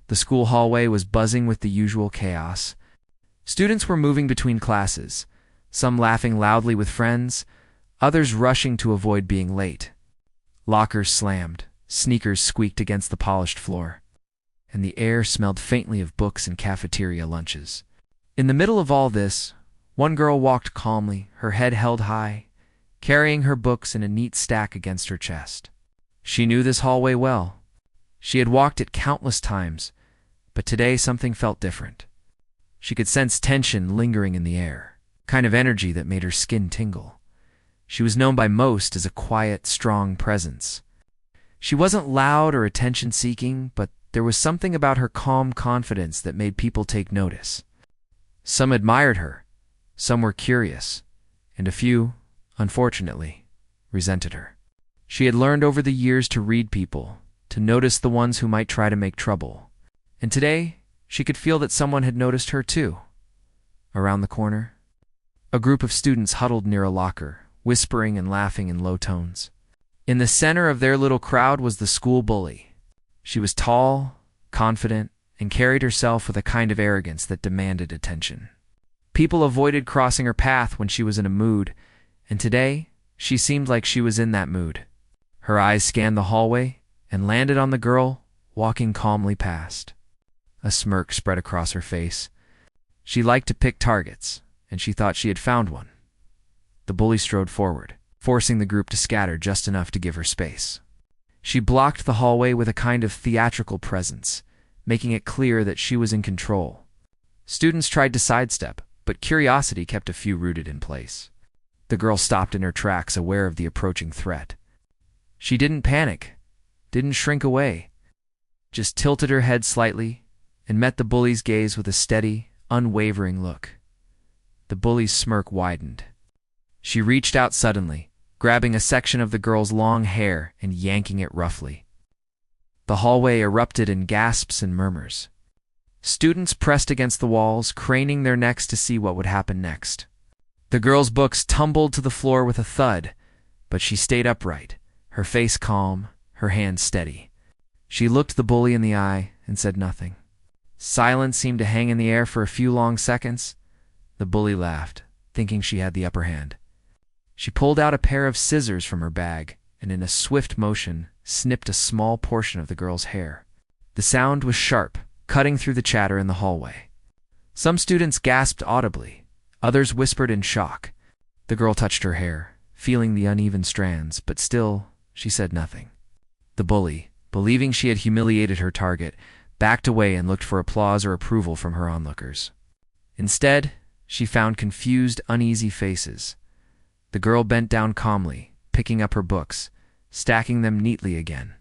The school hallway was buzzing with the usual chaos. Students were moving between classes, some laughing loudly with friends, others rushing to avoid being late. Lockers slammed, sneakers squeaked against the polished floor, and the air smelled faintly of books and cafeteria lunches. In the middle of all this, one girl walked calmly, her head held high, carrying her books in a neat stack against her chest. She knew this hallway well. She had walked it countless times, but today something felt different. She could sense tension lingering in the air, kind of energy that made her skin tingle. She was known by most as a quiet, strong presence. She wasn't loud or attention-seeking, but there was something about her calm confidence that made people take notice. Some admired her, some were curious, and a few, unfortunately, resented her. She had learned over the years to read people, to notice the ones who might try to make trouble. And today, she could feel that someone had noticed her too. Around the corner, a group of students huddled near a locker, whispering and laughing in low tones. In the center of their little crowd was the school bully. She was tall, confident, and carried herself with a kind of arrogance that demanded attention. People avoided crossing her path when she was in a mood, and today, she seemed like she was in that mood. Her eyes scanned the hallway and landed on the girl walking calmly past. A smirk spread across her face. She liked to pick targets, and she thought she had found one. The bully strode forward, forcing the group to scatter just enough to give her space. She blocked the hallway with a kind of theatrical presence, making it clear that she was in control. Students tried to sidestep, but curiosity kept a few rooted in place. The girl stopped in her tracks, aware of the approaching threat. She didn't panic, didn't shrink away, just tilted her head slightly and met the bully's gaze with a steady, unwavering look. The bully's smirk widened. She reached out suddenly, grabbing a section of the girl's long hair and yanking it roughly. The hallway erupted in gasps and murmurs. Students pressed against the walls, craning their necks to see what would happen next. The girl's books tumbled to the floor with a thud, but she stayed upright, her face calm, her hand steady. She looked the bully in the eye and said nothing. Silence seemed to hang in the air for a few long seconds. The bully laughed, thinking she had the upper hand. She pulled out a pair of scissors from her bag and in a swift motion snipped a small portion of the girl's hair. The sound was sharp, cutting through the chatter in the hallway. Some students gasped audibly, others whispered in shock. The girl touched her hair, feeling the uneven strands, but still, she said nothing. The bully, believing she had humiliated her target, backed away and looked for applause or approval from her onlookers. Instead, she found confused, uneasy faces. The girl bent down calmly, picking up her books, stacking them neatly again.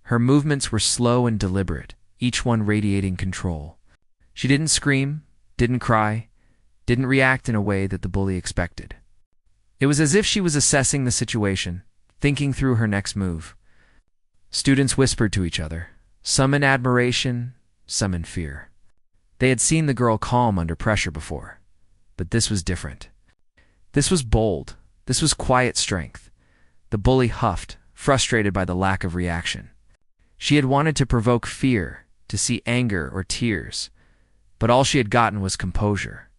Her movements were slow and deliberate, each one radiating control. She didn't scream, didn't cry, didn't react in a way that the bully expected. It was as if she was assessing the situation, thinking through her next move. Students whispered to each other, some in admiration, some in fear. They had seen the girl calm under pressure before, but this was different. This was bold. This was quiet strength. The bully huffed, frustrated by the lack of reaction. She had wanted to provoke fear, to see anger or tears, but all she had gotten was composure.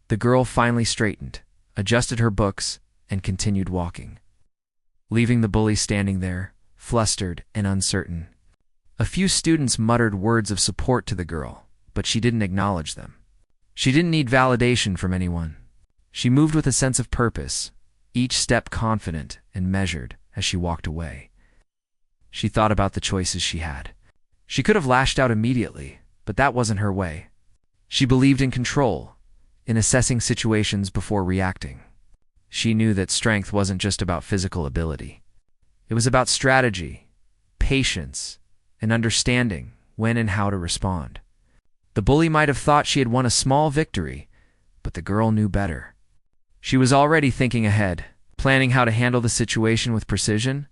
The girl finally straightened, adjusted her books, and continued walking, leaving the bully standing there, flustered and uncertain. A few students muttered words of support to the girl, but she didn't acknowledge them. She didn't need validation from anyone. She moved with a sense of purpose, each step confident and measured as she walked away. She thought about the choices she had. She could have lashed out immediately, but that wasn't her way. She believed in control, in assessing situations before reacting. She knew that strength wasn't just about physical ability. It was about strategy, patience, and understanding when and how to respond. The bully might have thought she had won a small victory, but the girl knew better. She was already thinking ahead, planning how to handle the situation with precision.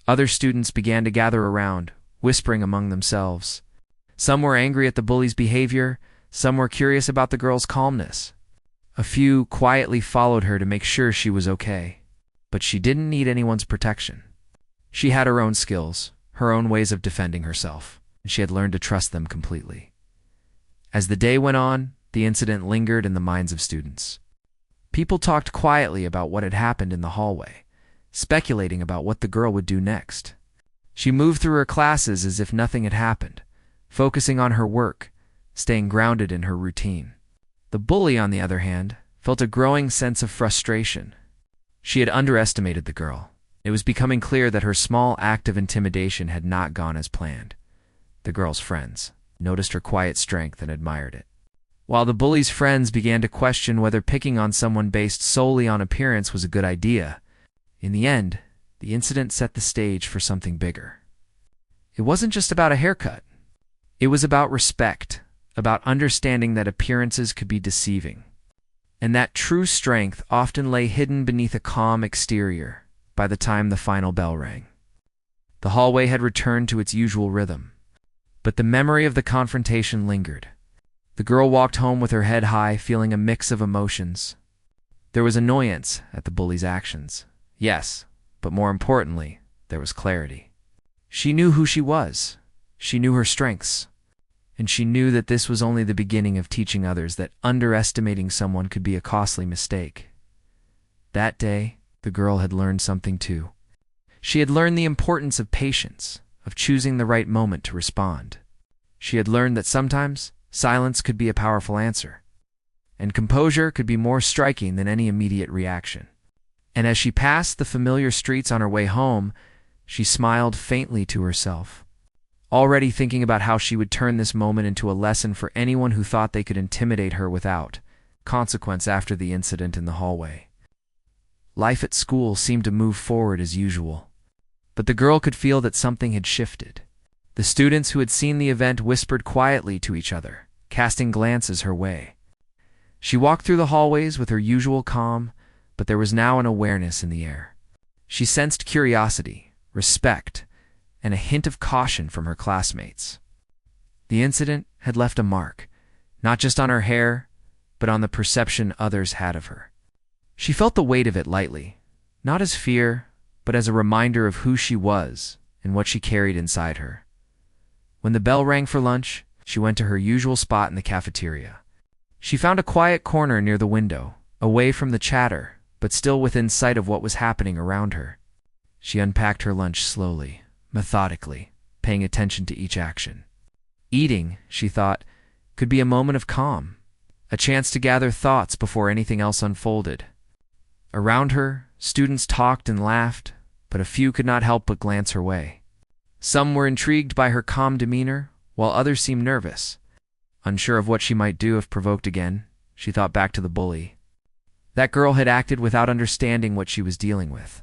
Other students began to gather around, whispering among themselves. Some were angry at the bully's behavior, some were curious about the girl's calmness. A few quietly followed her to make sure she was okay, but she didn't need anyone's protection. She had her own skills, her own ways of defending herself. and she had learned to trust them completely. As the day went on, the incident lingered in the minds of students. People talked quietly about what had happened in the hallway, speculating about what the girl would do next. She moved through her classes as if nothing had happened, focusing on her work, staying grounded in her routine. The bully, on the other hand, felt a growing sense of frustration. She had underestimated the girl. It was becoming clear that her small act of intimidation had not gone as planned. The girl's friends noticed her quiet strength and admired it, while the bully's friends began to question whether picking on someone based solely on appearance was a good idea. In the end, the incident set the stage for something bigger. It wasn't just about a haircut. It was about respect, about understanding that appearances could be deceiving, and that true strength often lay hidden beneath a calm exterior by the time the final bell rang. The hallway had returned to its usual rhythm, but the memory of the confrontation lingered. The girl walked home with her head high, feeling a mix of emotions. There was annoyance at the bully's actions, yes, but more importantly, there was clarity. She knew who she was, she knew her strengths, and she knew that this was only the beginning of teaching others that underestimating someone could be a costly mistake. That day, the girl had learned something too. She had learned the importance of patience, of choosing the right moment to respond. She had learned that sometimes silence could be a powerful answer, and composure could be more striking than any immediate reaction. And as she passed the familiar streets on her way home, she smiled faintly to herself, already thinking about how she would turn this moment into a lesson for anyone who thought they could intimidate her without consequence after the incident in the hallway. Life at school seemed to move forward as usual, but the girl could feel that something had shifted. The students who had seen the event whispered quietly to each other, casting glances her way. She walked through the hallways with her usual calm, but there was now an awareness in the air. She sensed curiosity, respect, and a hint of caution from her classmates. The incident had left a mark, not just on her hair, but on the perception others had of her. She felt the weight of it lightly, not as fear, but as a reminder of who she was and what she carried inside her. When the bell rang for lunch, she went to her usual spot in the cafeteria. She found a quiet corner near the window, away from the chatter, but still within sight of what was happening around her. She unpacked her lunch slowly, methodically, paying attention to each action. Eating, she thought, could be a moment of calm, a chance to gather thoughts before anything else unfolded. Around her, students talked and laughed, but a few could not help but glance her way. Some were intrigued by her calm demeanor, while others seemed nervous. Unsure of what she might do if provoked again, she thought back to the bully. That girl had acted without understanding what she was dealing with.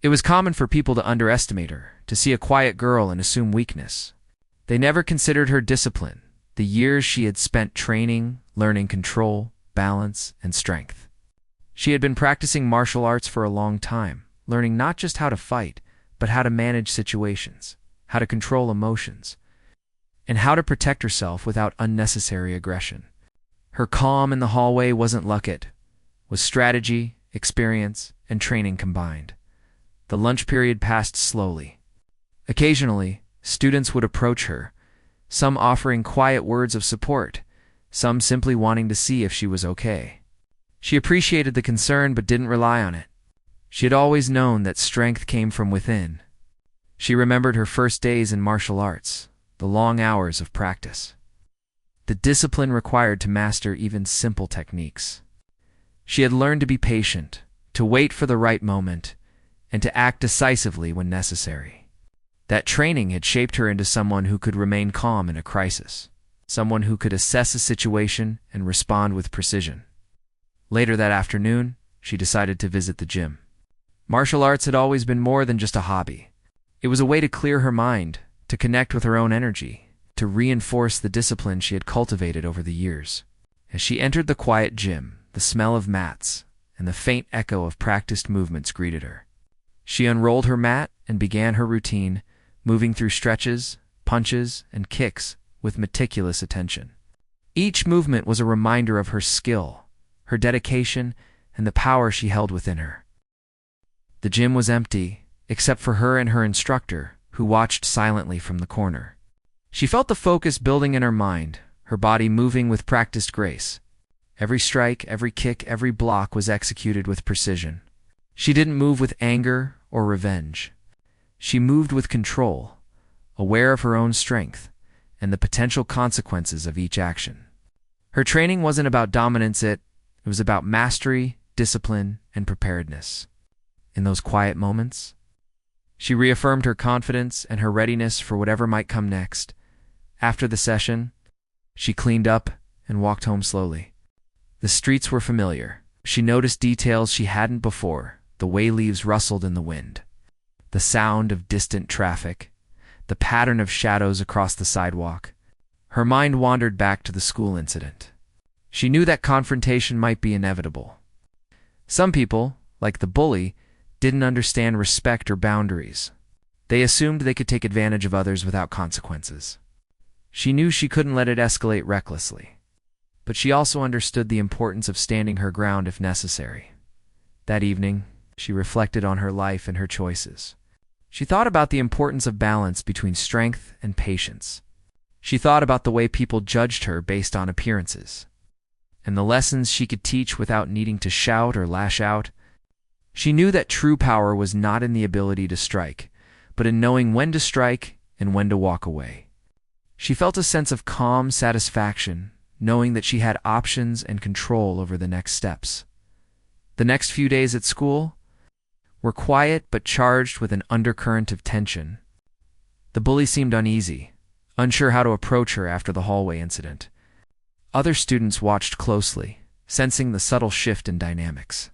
It was common for people to underestimate her, to see a quiet girl and assume weakness. They never considered her discipline, the years she had spent training, learning control, balance, and strength. She had been practicing martial arts for a long time, learning not just how to fight, but how to manage situations, how to control emotions, and how to protect herself without unnecessary aggression. Her calm in the hallway wasn't luck, it was strategy, experience, and training combined. The lunch period passed slowly. Occasionally, students would approach her, some offering quiet words of support, some simply wanting to see if she was okay. She appreciated the concern but didn't rely on it. She had always known that strength came from within. She remembered her first days in martial arts, the long hours of practice, the discipline required to master even simple techniques. She had learned to be patient, to wait for the right moment, and to act decisively when necessary. That training had shaped her into someone who could remain calm in a crisis, someone who could assess a situation and respond with precision. Later that afternoon, she decided to visit the gym. Martial arts had always been more than just a hobby. It was a way to clear her mind, to connect with her own energy, to reinforce the discipline she had cultivated over the years. As she entered the quiet gym, the smell of mats and the faint echo of practiced movements greeted her. She unrolled her mat and began her routine, moving through stretches, punches, and kicks with meticulous attention. Each movement was a reminder of her skill, her dedication, and the power she held within her. The gym was empty, except for her and her instructor, who watched silently from the corner. She felt the focus building in her mind, her body moving with practiced grace. Every strike, every kick, every block was executed with precision. She didn't move with anger or revenge. She moved with control, aware of her own strength and the potential consequences of each action. Her training wasn't about dominance, it was about mastery, discipline, and preparedness. In those quiet moments, she reaffirmed her confidence and her readiness for whatever might come next. After the session, she cleaned up and walked home slowly. The streets were familiar. She noticed details she hadn't before: the way leaves rustled in the wind, the sound of distant traffic, the pattern of shadows across the sidewalk. Her mind wandered back to the school incident. She knew that confrontation might be inevitable. Some people, like the bully, didn't understand respect or boundaries. They assumed they could take advantage of others without consequences. She knew she couldn't let it escalate recklessly, but she also understood the importance of standing her ground if necessary. That evening, she reflected on her life and her choices. She thought about the importance of balance between strength and patience. She thought about the way people judged her based on appearances, and the lessons she could teach without needing to shout or lash out. She knew that true power was not in the ability to strike, but in knowing when to strike and when to walk away. She felt a sense of calm satisfaction, knowing that she had options and control over the next steps. The next few days at school were quiet but charged with an undercurrent of tension. The bully seemed uneasy, unsure how to approach her after the hallway incident. Other students watched closely, sensing the subtle shift in dynamics.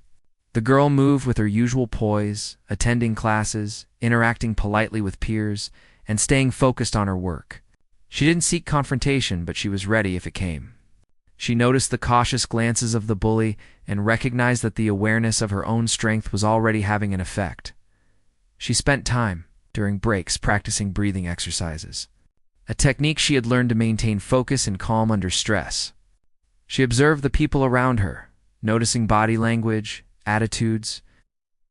The girl moved with her usual poise, attending classes, interacting politely with peers, and staying focused on her work. She didn't seek confrontation, but she was ready if it came. She noticed the cautious glances of the bully and recognized that the awareness of her own strength was already having an effect. She spent time, during breaks, practicing breathing exercises, a technique she had learned to maintain focus and calm under stress. She observed the people around her, noticing body language, attitudes,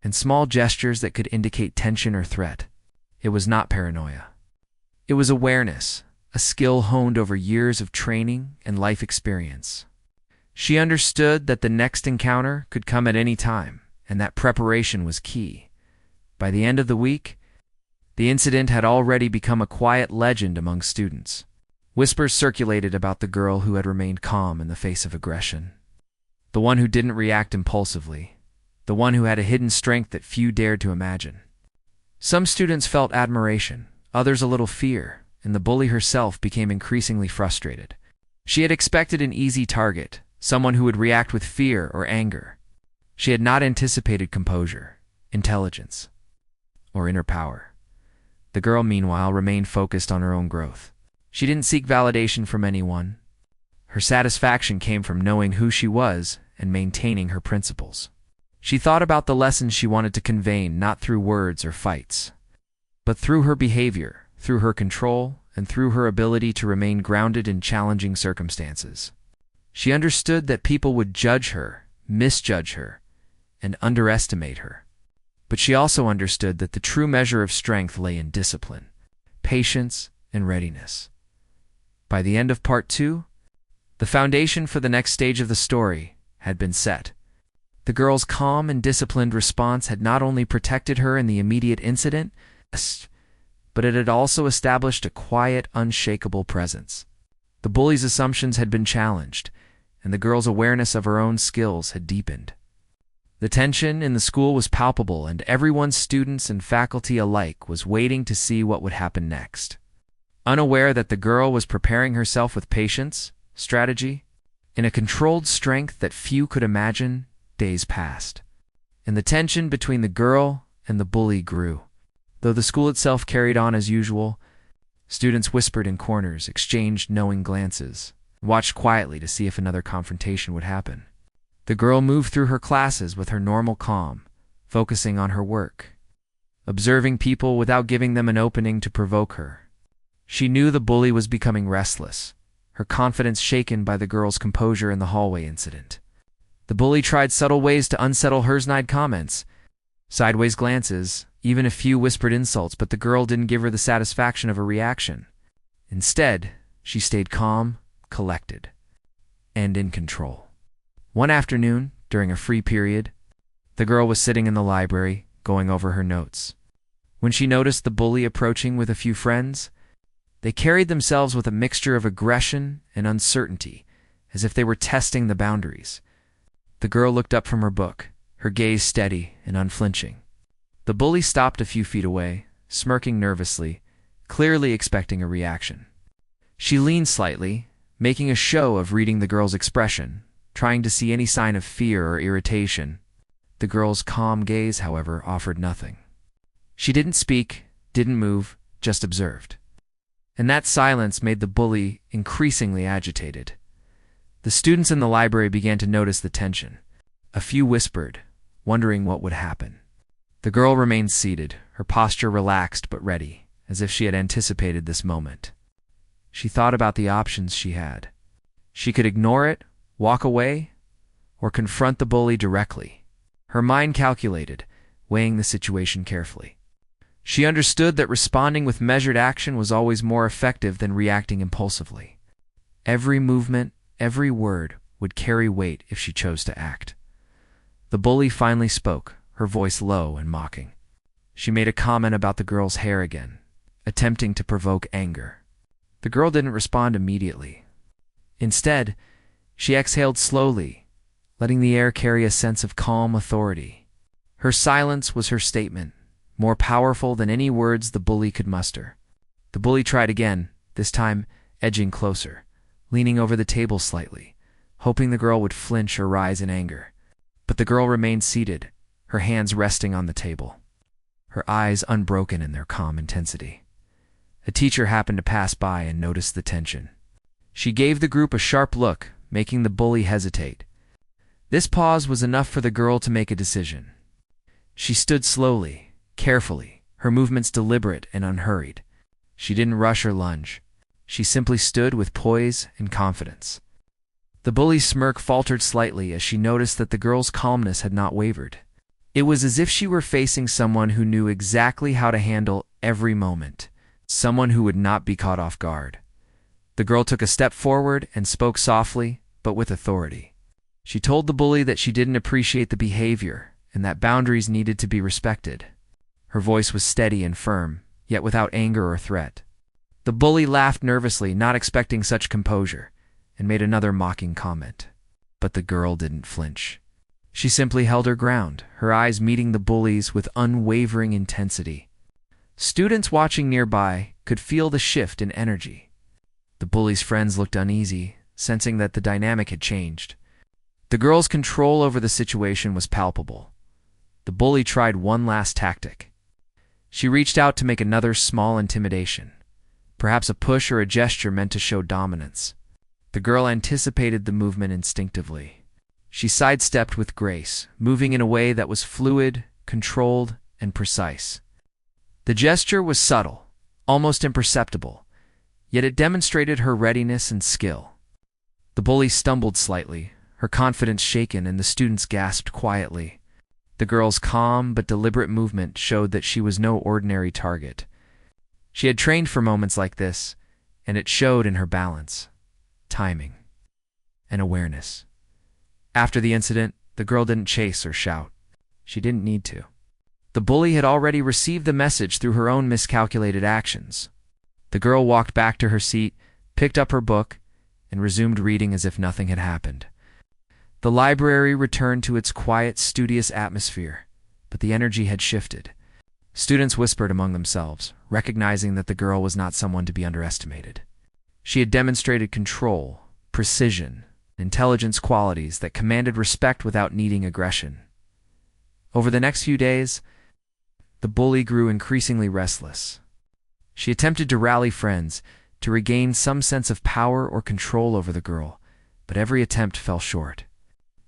and small gestures that could indicate tension or threat. It was not paranoia. It was awareness, a skill honed over years of training and life experience. She understood that the next encounter could come at any time, and that preparation was key. By the end of the week, the incident had already become a quiet legend among students. Whispers circulated about the girl who had remained calm in the face of aggression, the one who didn't react impulsively, the one who had a hidden strength that few dared to imagine. Some students felt admiration, others a little fear, and the bully herself became increasingly frustrated. She had expected an easy target, someone who would react with fear or anger. She had not anticipated composure, intelligence, or inner power. The girl, meanwhile, remained focused on her own growth. She didn't seek validation from anyone. Her satisfaction came from knowing who she was and maintaining her principles. She thought about the lessons she wanted to convey, not through words or fights, but through her behavior, through her control, and through her ability to remain grounded in challenging circumstances. She understood that people would judge her, misjudge her, and underestimate her. But she also understood that the true measure of strength lay in discipline, patience, and readiness. By the end of Part 2, the foundation for the next stage of the story had been set. The girl's calm and disciplined response had not only protected her in the immediate incident, but it had also established a quiet, unshakable presence. The bully's assumptions had been challenged, and the girl's awareness of her own skills had deepened. The tension in the school was palpable, and everyone, students and faculty alike, was waiting to see what would happen next. Unaware that the girl was preparing herself with patience, strategy, and a controlled strength that few could imagine, days passed, and the tension between the girl and the bully grew. Though the school itself carried on as usual, students whispered in corners, exchanged knowing glances, watched quietly to see if another confrontation would happen. The girl moved through her classes with her normal calm, focusing on her work, observing people without giving them an opening to provoke her. She knew the bully was becoming restless, her confidence shaken by the girl's composure in the hallway incident. The bully tried subtle ways to unsettle her, snide comments, sideways glances, even a few whispered insults, but the girl didn't give her the satisfaction of a reaction. Instead, she stayed calm, collected, and in control. One afternoon, during a free period, the girl was sitting in the library, going over her notes. When she noticed the bully approaching with a few friends, they carried themselves with a mixture of aggression and uncertainty, as if they were testing the boundaries. The girl looked up from her book, her gaze steady and unflinching. The bully stopped a few feet away, smirking nervously, clearly expecting a reaction. She leaned slightly, making a show of reading the girl's expression, trying to see any sign of fear or irritation. The girl's calm gaze, however, offered nothing. She didn't speak, didn't move, just observed. And that silence made the bully increasingly agitated. The students in the library began to notice the tension. A few whispered, wondering what would happen. The girl remained seated, her posture relaxed but ready, as if she had anticipated this moment. She thought about the options she had. She could ignore it, walk away, or confront the bully directly. Her mind calculated, weighing the situation carefully. She understood that responding with measured action was always more effective than reacting impulsively. Every movement, every word would carry weight if she chose to act. The bully finally spoke, her voice low and mocking. She made a comment about the girl's hair again, attempting to provoke anger. The girl didn't respond immediately. Instead, she exhaled slowly, letting the air carry a sense of calm authority. Her silence was her statement, more powerful than any words the bully could muster. The bully tried again, this time edging closer, leaning over the table slightly, hoping the girl would flinch or rise in anger. But the girl remained seated, her hands resting on the table, her eyes unbroken in their calm intensity. A teacher happened to pass by and noticed the tension. She gave the group a sharp look, making the bully hesitate. This pause was enough for the girl to make a decision. She stood slowly, carefully, her movements deliberate and unhurried. She didn't rush or lunge. She simply stood with poise and confidence. The bully's smirk faltered slightly as she noticed that the girl's calmness had not wavered. It was as if she were facing someone who knew exactly how to handle every moment, someone who would not be caught off guard. The girl took a step forward and spoke softly, but with authority. She told the bully that she didn't appreciate the behavior and that boundaries needed to be respected. Her voice was steady and firm, yet without anger or threat. The bully laughed nervously, not expecting such composure, and made another mocking comment. But the girl didn't flinch. She simply held her ground, her eyes meeting the bully's with unwavering intensity. Students watching nearby could feel the shift in energy. The bully's friends looked uneasy, sensing that the dynamic had changed. The girl's control over the situation was palpable. The bully tried one last tactic. She reached out to make another small intimidation, perhaps a push or a gesture meant to show dominance. The girl anticipated the movement instinctively. She sidestepped with grace, moving in a way that was fluid, controlled, and precise. The gesture was subtle, almost imperceptible, yet it demonstrated her readiness and skill. The bully stumbled slightly, her confidence shaken, and the students gasped quietly. The girl's calm but deliberate movement showed that she was no ordinary target. She had trained for moments like this, and it showed in her balance, timing, and awareness. After the incident, the girl didn't chase or shout. She didn't need to. The bully had already received the message through her own miscalculated actions. The girl walked back to her seat, picked up her book, and resumed reading as if nothing had happened. The library returned to its quiet, studious atmosphere, but the energy had shifted. Students whispered among themselves, recognizing that the girl was not someone to be underestimated. She had demonstrated control, precision, intelligence qualities that commanded respect without needing aggression. Over the next few days, the bully grew increasingly restless. She attempted to rally friends, to regain some sense of power or control over the girl, but every attempt fell short.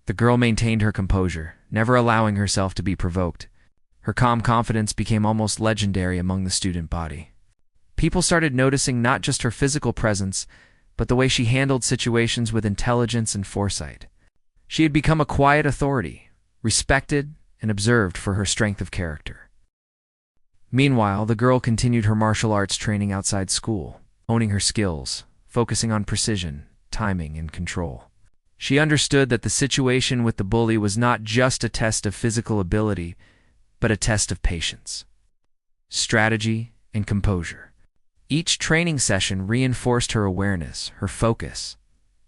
The girl maintained her composure, never allowing herself to be provoked. Her calm confidence became almost legendary among the student body. People started noticing not just her physical presence, but the way she handled situations with intelligence and foresight. She had become a quiet authority, respected and observed for her strength of character. Meanwhile, the girl continued her martial arts training outside school. honing her skills, focusing on precision, timing, and control. She understood that the situation with the bully was not just a test of physical ability, but a test of patience, strategy, and composure. Each training session reinforced her awareness, her focus,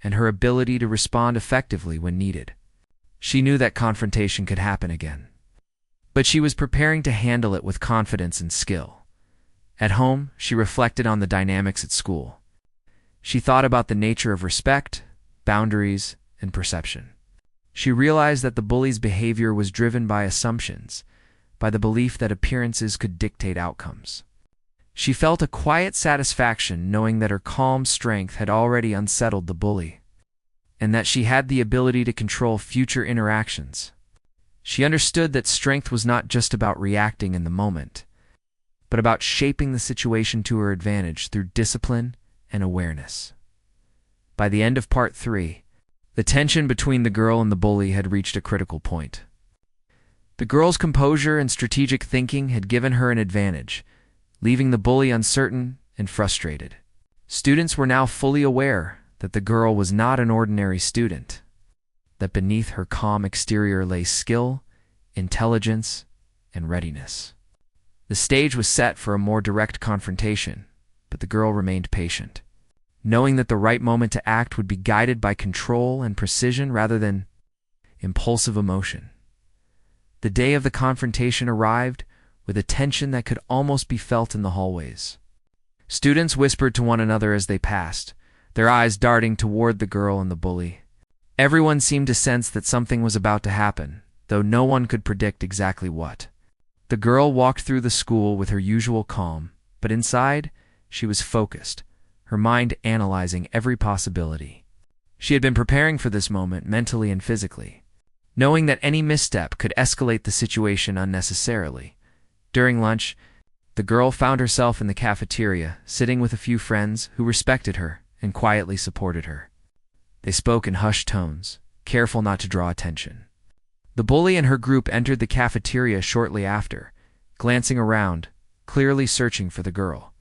and her ability to respond effectively when needed. She knew that confrontation could happen again, but she was preparing to handle it with confidence and skill. At home, she reflected on the dynamics at school. She thought about the nature of respect, boundaries, and perception. She realized that the bully's behavior was driven by assumptions, by the belief that appearances could dictate outcomes. She felt a quiet satisfaction knowing that her calm strength had already unsettled the bully, and that she had the ability to control future interactions. She understood that strength was not just about reacting in the moment, but about shaping the situation to her advantage through discipline and awareness. By the end of part 3, the tension between the girl and the bully had reached a critical point. The girl's composure and strategic thinking had given her an advantage, leaving the bully uncertain and frustrated. Students were now fully aware that the girl was not an ordinary student, that beneath her calm exterior lay skill, intelligence, and readiness. The stage was set for a more direct confrontation, but the girl remained patient, knowing that the right moment to act would be guided by control and precision rather than impulsive emotion. The day of the confrontation arrived with a tension that could almost be felt in the hallways. Students whispered to one another as they passed, their eyes darting toward the girl and the bully. Everyone seemed to sense that something was about to happen, though no one could predict exactly what. The girl walked through the school with her usual calm, but inside, she was focused, her mind analyzing every possibility. She had been preparing for this moment mentally and physically, knowing that any misstep could escalate the situation unnecessarily. During lunch, the girl found herself in the cafeteria, sitting with a few friends who respected her and quietly supported her. They spoke in hushed tones, careful not to draw attention. The bully and her group entered the cafeteria shortly after, glancing around, clearly searching for the girl.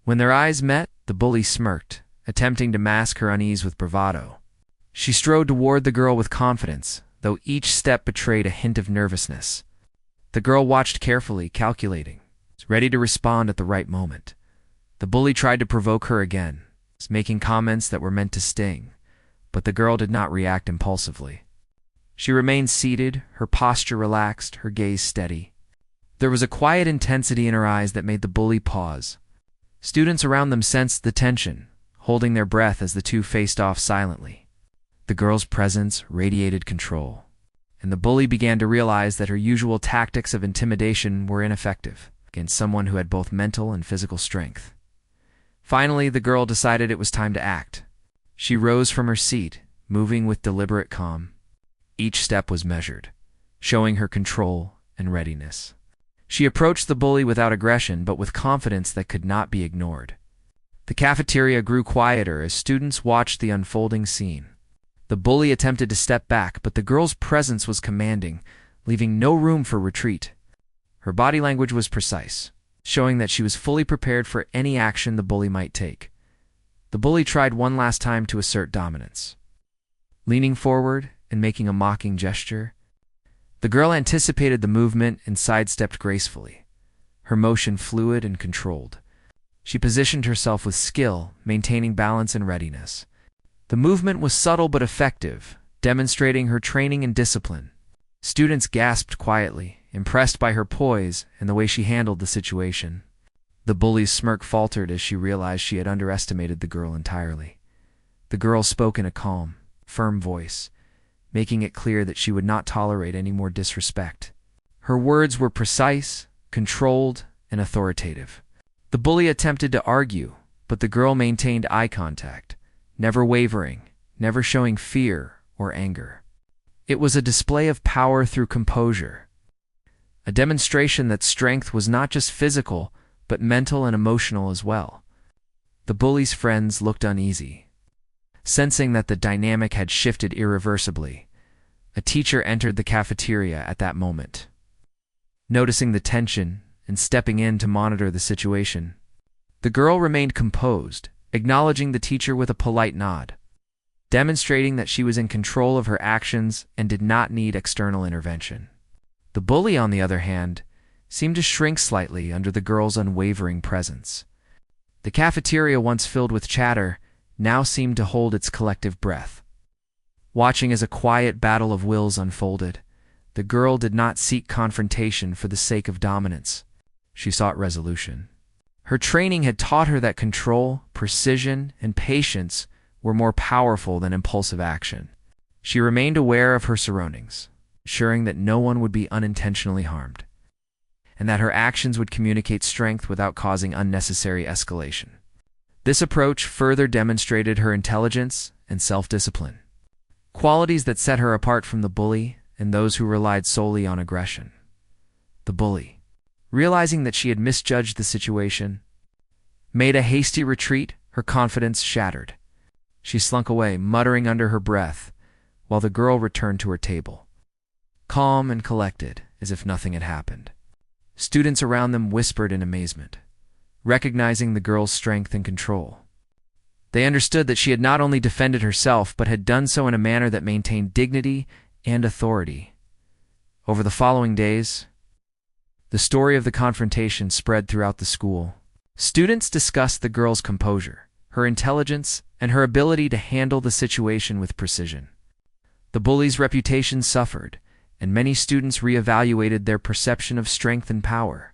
When their eyes met, the bully smirked, attempting to mask her unease with bravado. She strode toward the girl with confidence, though each step betrayed a hint of nervousness. The girl watched carefully, calculating, ready to respond at the right moment. The bully tried to provoke her again, making comments that were meant to sting, but the girl did not react impulsively. She remained seated, her posture relaxed, her gaze steady. There was a quiet intensity in her eyes that made the bully pause. Students around them sensed the tension, holding their breath as the two faced off silently. The girl's presence radiated control, and the bully began to realize that her usual tactics of intimidation were ineffective against someone who had both mental and physical strength. Finally, the girl decided it was time to act. She rose from her seat, moving with deliberate calm. Each step was measured, showing her control and readiness. She approached the bully without aggression, but with confidence that could not be ignored. The cafeteria grew quieter as students watched the unfolding scene. The bully attempted to step back, but the girl's presence was commanding, leaving no room for retreat. Her body language was precise, showing that she was fully prepared for any action the bully might take. The bully tried one last time to assert dominance. Leaning forward and making a mocking gesture, the girl anticipated the movement and sidestepped gracefully, her motion fluid and controlled. She positioned herself with skill, maintaining balance and readiness. The movement was subtle but effective, demonstrating her training and discipline. Students gasped quietly, impressed by her poise and the way she handled the situation. The bully's smirk faltered as she realized she had underestimated the girl entirely. The girl spoke in a calm, firm voice, making it clear that she would not tolerate any more disrespect. Her words were precise, controlled, and authoritative. The bully attempted to argue, but the girl maintained eye contact, never wavering, never showing fear or anger. It was a display of power through composure, a demonstration that strength was not just physical, but mental and emotional as well. The bully's friends looked uneasy. Sensing that the dynamic had shifted irreversibly, a teacher entered the cafeteria at that moment. Noticing the tension and stepping in to monitor the situation, The girl remained composed, acknowledging the teacher with a polite nod, demonstrating that she was in control of her actions and did not need external intervention. The bully, on the other hand, seemed to shrink slightly under the girl's unwavering presence. The cafeteria, once filled with chatter, now seemed to hold its collective breath. Watching as a quiet battle of wills unfolded, the girl did not seek confrontation for the sake of dominance. She sought resolution. Her training had taught her that control, precision, and patience were more powerful than impulsive action. She remained aware of her surroundings, ensuring that no one would be unintentionally harmed, and that her actions would communicate strength without causing unnecessary escalation. This approach further demonstrated her intelligence and self-discipline, qualities that set her apart from the bully and those who relied solely on aggression. The bully, realizing that she had misjudged the situation, made a hasty retreat, her confidence shattered. She slunk away, muttering under her breath, while the girl returned to her table, calm and collected, as if nothing had happened. Students around them whispered in amazement, recognizing the girl's strength and control. They understood that she had not only defended herself, but had done so in a manner that maintained dignity and authority. Over the following days, the story of the confrontation spread throughout the school. Students discussed the girl's composure, her intelligence, and her ability to handle the situation with precision. The bully's reputation suffered, and many students reevaluated their perception of strength and power.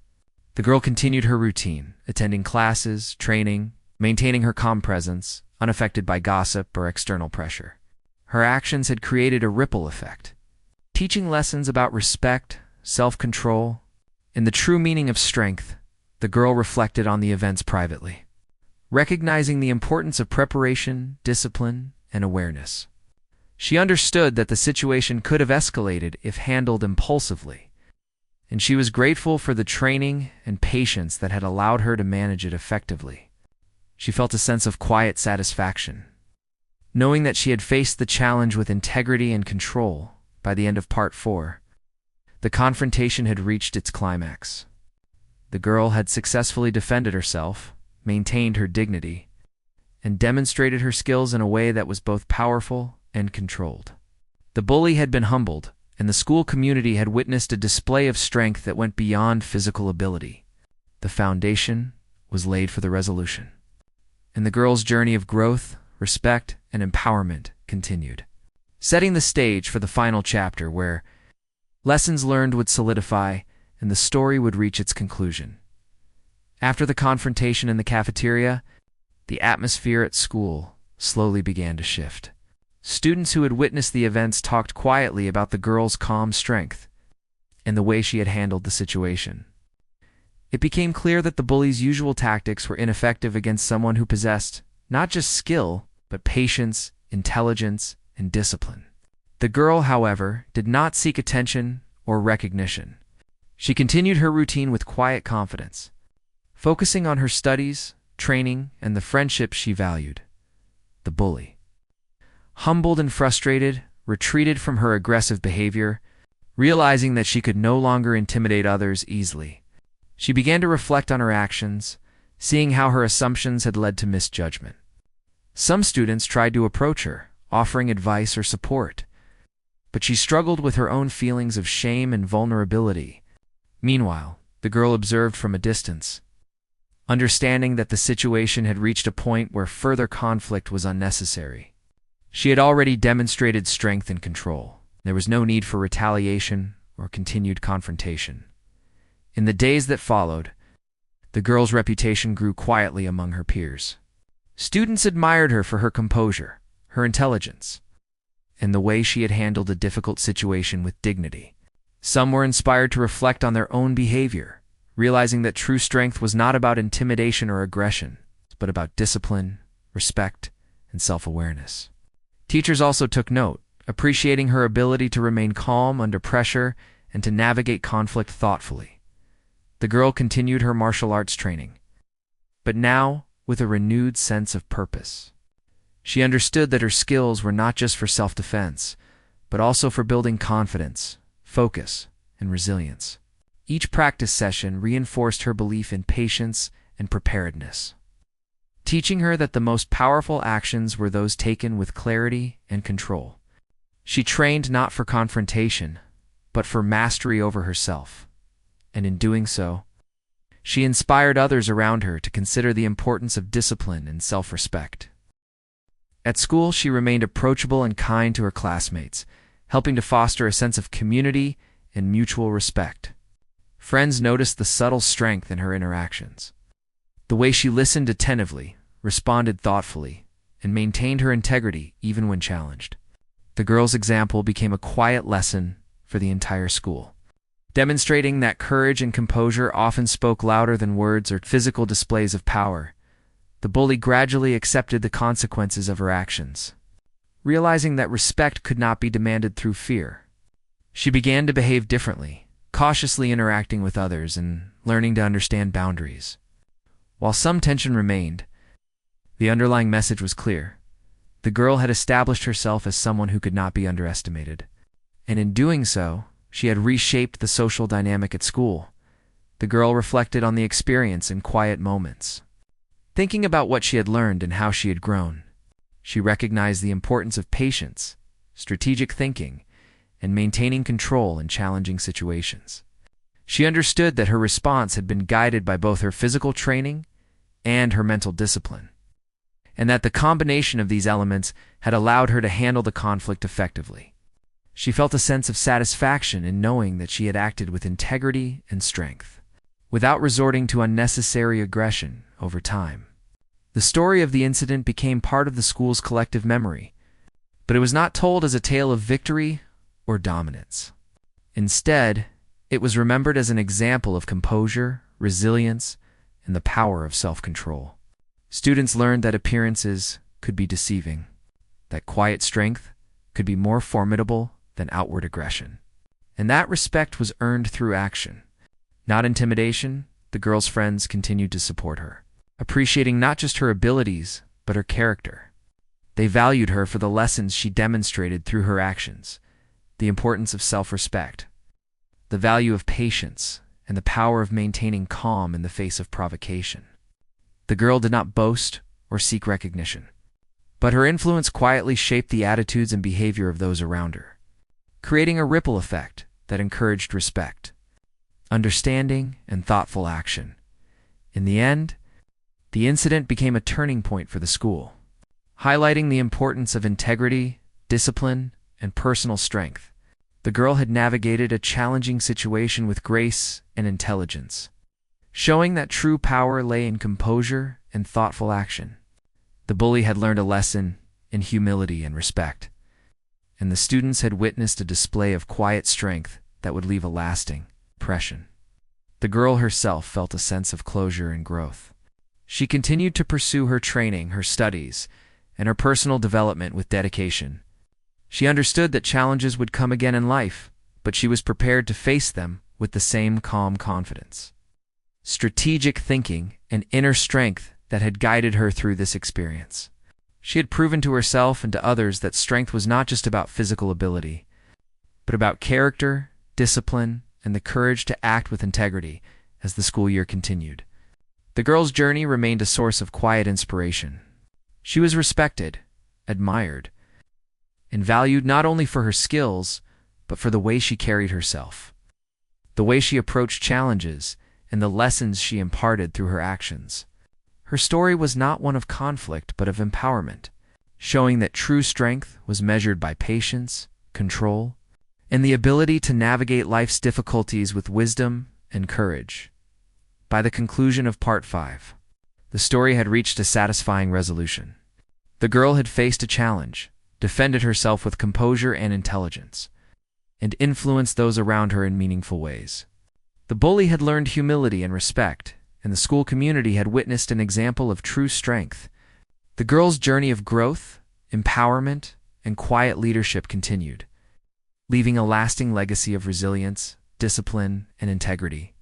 The girl continued her routine, attending classes, training, maintaining her calm presence, unaffected by gossip or external pressure. Her actions had created a ripple effect, teaching lessons about respect, self-control, and the true meaning of strength. The girl reflected on the events privately, recognizing the importance of preparation, discipline, and awareness. She understood that the situation could have escalated if handled impulsively, and she was grateful for the training and patience that had allowed her to manage it effectively. She felt a sense of quiet satisfaction, knowing that she had faced the challenge with integrity and control. By the end of Part 4, the confrontation had reached its climax. The girl had successfully defended herself, maintained her dignity, and demonstrated her skills in a way that was both powerful and controlled. The bully had been humbled, and the school community had witnessed a display of strength that went beyond physical ability. The foundation was laid for the resolution, and the girl's journey of growth, respect, and empowerment continued, setting the stage for the final chapter where lessons learned would solidify and the story would reach its conclusion. After the confrontation in the cafeteria, the atmosphere at school slowly began to shift. Students who had witnessed the events talked quietly about the girl's calm strength and the way she had handled the situation. It became clear that the bully's usual tactics were ineffective against someone who possessed not just skill, but patience, intelligence, and discipline. The girl, however, did not seek attention or recognition. She continued her routine with quiet confidence, focusing on her studies, training, and the friendships she valued. The bully, humbled and frustrated, retreated from her aggressive behavior, realizing that she could no longer intimidate others easily. She began to reflect on her actions, seeing how her assumptions had led to misjudgment. Some students tried to approach her, offering advice or support, but she struggled with her own feelings of shame and vulnerability. Meanwhile, the girl observed from a distance, understanding that the situation had reached a point where further conflict was unnecessary. She had already demonstrated strength and control. There was no need for retaliation or continued confrontation. In the days that followed, the girl's reputation grew quietly among her peers. Students admired her for her composure, her intelligence, and the way she had handled a difficult situation with dignity. Some were inspired to reflect on their own behavior, realizing that true strength was not about intimidation or aggression, but about discipline, respect, and self-awareness. Teachers also took note, appreciating her ability to remain calm under pressure and to navigate conflict thoughtfully. The girl continued her martial arts training, but now with a renewed sense of purpose. She understood that her skills were not just for self-defense, but also for building confidence, focus, and resilience. Each practice session reinforced her belief in patience and preparedness. teaching her that the most powerful actions were those taken with clarity and control. She trained not for confrontation, but for mastery over herself, and in doing so, she inspired others around her to consider the importance of discipline and self-respect. At school, she remained approachable and kind to her classmates, helping to foster a sense of community and mutual respect. Friends noticed the subtle strength in her interactions. The way she listened attentively, responded thoughtfully, and maintained her integrity even when challenged. The girl's example became a quiet lesson for the entire school, demonstrating that courage and composure often spoke louder than words or physical displays of power. The bully gradually accepted the consequences of her actions, realizing that respect could not be demanded through fear. She began to behave differently, cautiously interacting with others and learning to understand boundaries. While some tension remained, the underlying message was clear. The girl had established herself as someone who could not be underestimated. And in doing so, she had reshaped the social dynamic at school. The girl reflected on the experience in quiet moments. Thinking about what she had learned and how she had grown, she recognized the importance of patience, strategic thinking, and maintaining control in challenging situations. She understood that her response had been guided by both her physical training and her mental discipline, and that the combination of these elements had allowed her to handle the conflict effectively. She felt a sense of satisfaction in knowing that she had acted with integrity and strength, without resorting to unnecessary aggression over time. The story of the incident became part of the school's collective memory, but it was not told as a tale of victory or dominance. Instead, it was remembered as an example of composure, resilience, and the power of self-control. Students learned that appearances could be deceiving, that quiet strength could be more formidable than outward aggression, and that respect was earned through action, not intimidation. The girl's friends continued to support her, appreciating not just her abilities, but her character. They valued her for the lessons she demonstrated through her actions, the importance of self-respect, the value of patience, and the power of maintaining calm in the face of provocation. The girl did not boast or seek recognition, but her influence quietly shaped the attitudes and behavior of those around her, creating a ripple effect that encouraged respect, understanding, and thoughtful action. In the end, the incident became a turning point for the school, highlighting the importance of integrity, discipline, and personal strength. The girl had navigated a challenging situation with grace and intelligence, showing that true power lay in composure and thoughtful action. The bully had learned a lesson in humility and respect, and the students had witnessed a display of quiet strength that would leave a lasting impression. The girl herself felt a sense of closure and growth. She continued to pursue her training, her studies, and her personal development with dedication. She understood that challenges would come again in life, but she was prepared to face them with the same calm confidence, strategic thinking, and inner strength that had guided her through this experience. She had proven to herself and to others that strength was not just about physical ability, but about character, discipline, and the courage to act with integrity as the school year continued. The girl's journey remained a source of quiet inspiration. She was respected, admired, and valued not only for her skills, but for the way she carried herself, the way she approached challenges, and the lessons she imparted through her actions. Her story was not one of conflict, but of empowerment, showing that true strength was measured by patience, control, and the ability to navigate life's difficulties with wisdom and courage. By the conclusion of Part 5, the story had reached a satisfying resolution. The girl had faced a challenge, defended herself with composure and intelligence, and influenced those around her in meaningful ways. The bully had learned humility and respect, and the school community had witnessed an example of true strength. The girl's journey of growth, empowerment, and quiet leadership continued, leaving a lasting legacy of resilience, discipline, and integrity.